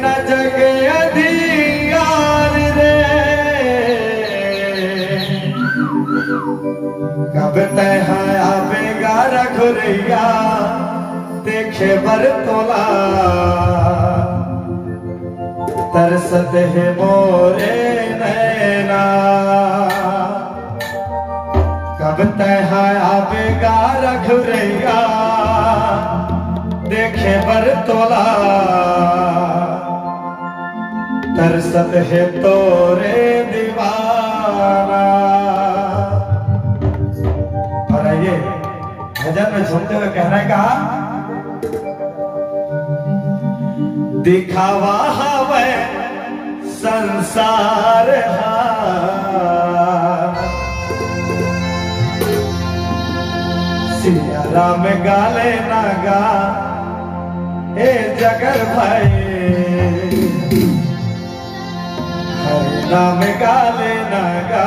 न जगे अधिकार रे कब तय आवेगा रघुरैया देखे बरतोला तरसत है मोरे नैना कब तय आवेगा रघुरैया देखे बरतोला तरसत है तोरे दीवाना। और ये भजन में झूमते हुए कह रहे कहा दिखावा हवे संसार सिया राम गाले ना गा ए जगर भाई हरे नाम गाले ना गा